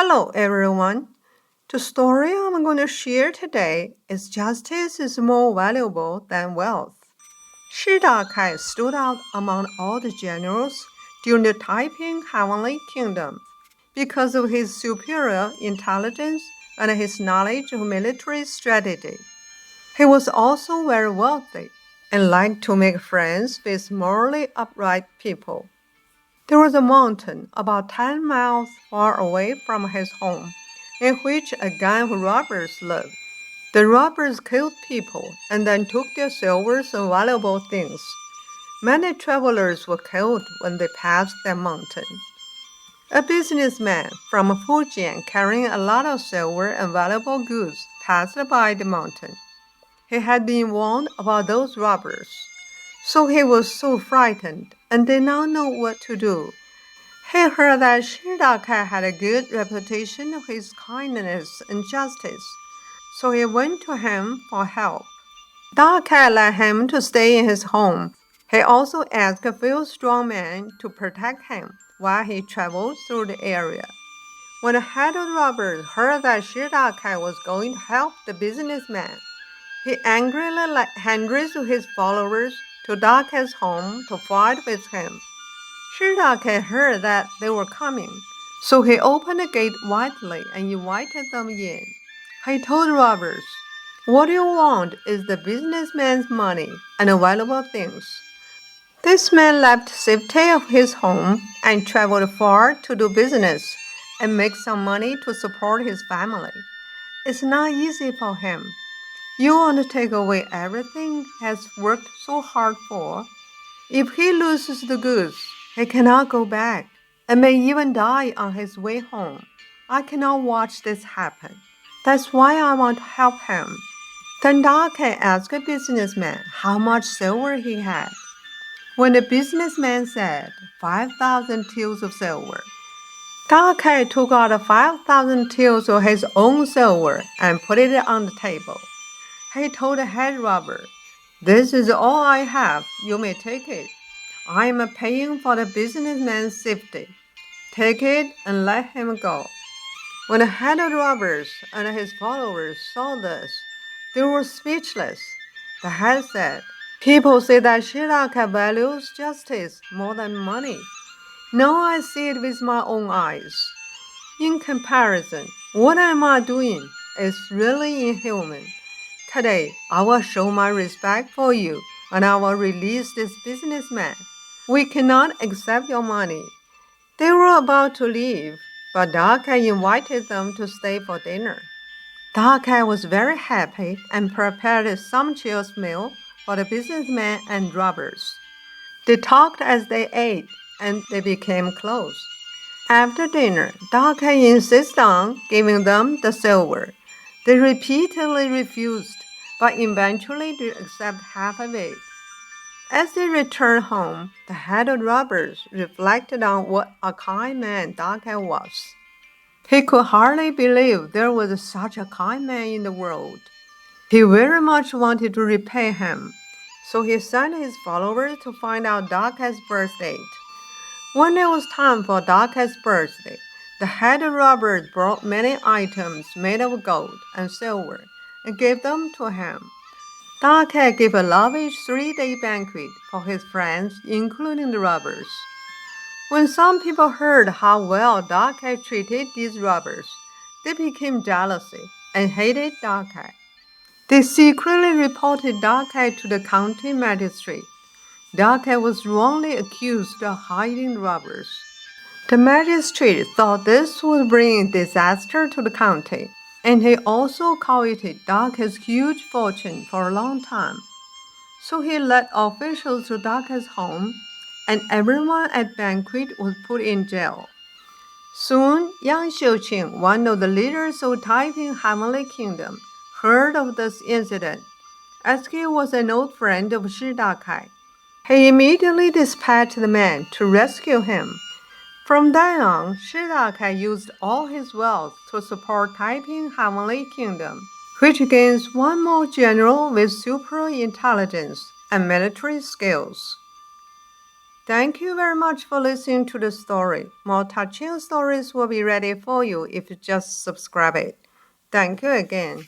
Hello, everyone. The story I'm going to share today is justice is more valuable than wealth. Shi Dakai stood out among all the generals during the Taiping Heavenly Kingdom because of his superior intelligence and his knowledge of military strategy. He was also very wealthy and liked to make friends with morally upright people. There was a mountain about 10 miles far away from his home, in which a gang of robbers lived. The robbers killed people and then took their silvers and valuable things. Many travelers were killed when they passed that mountain. A businessman from Fujian carrying a lot of silver and valuable goods passed by the mountain. He had been warned about those robbers, so he was so frightened and did not know what to do. He heard that Shi Dakai had a good reputation of his kindness and justice, so he went to him for help. Dakai let him to stay in his home. He also asked a few strong men to protect him while he traveled through the area. When the head of the robbers heard that Shi Dakai was going to help the businessman, he angrily led hundreds of his followers to Dakai's home to fight with him. Shi Dakai heard that they were coming, so he opened the gate widely and invited them in. He told the robbers, "What you want is the businessman's money and valuable things." This man left safety of his home and traveled far to do business and make some money to support his family. It's not easy for him. You want to take away everything he has worked so hard for. If he loses the goods, he cannot go back and may even die on his way home. I cannot watch this happen. That's why I want to help him. Then Dakai asked the businessman how much silver he had. When the businessman said 5,000 taels of silver, Dakai took out 5,000 taels of his own silver and put it on the table. He told the head robber, "This is all I have. You may take it. I am paying for the businessman's safety. Take it and let him go." When the head of the robbers and his followers saw this, they were speechless. The head said, "People say that Shi Dakai values justice more than money. Now I see it with my own eyes. In comparison, what am I doing is really inhuman. Today, I will show my respect for you, and I will release this businessman. We cannot accept your money." They were about to leave, but Dakai invited them to stay for dinner. Dakai was very happy and prepared a sumptuous meal for the businessman and robbers. They talked as they ate, and they became close. After dinner, Dakai insisted on giving them the silver. They repeatedly refused, but eventually did accept half of it. As they returned home, the head of robbers reflected on what a kind man Dakai was. He could hardly believe there was such a kind man in the world. He very much wanted to repay him, so he sent his followers to find out Dakai's birth date. When it was time for Dakai's birthday, the head of robbers brought many items made of gold and silver and gave them to him. Dakai gave a lavish 3-day banquet for his friends, including the robbers. When some people heard how well Dakai treated these robbers, they became jealous and hated Dakai. They secretly reported Dakai to the county magistrate. Dakai was wrongly accused of hiding the robbers. The magistrate thought this would bring disaster to the county, and he also coveted Dakai's huge fortune for a long time. So he led officials to Dakai's home, and everyone at banquet was put in jail. Soon, Yang Xiuqing, one of the leaders of Taiping Heavenly Kingdom, heard of this incident. As he was an old friend of Shi Dakai, he immediately dispatched the man to rescue him. From then on, Shi Dakai used all his wealth to support Taiping Heavenly Kingdom, which gains one more general with superior intelligence and military skills. Thank you very much for listening to the story. More touching stories will be ready for you if you just subscribe it. Thank you again.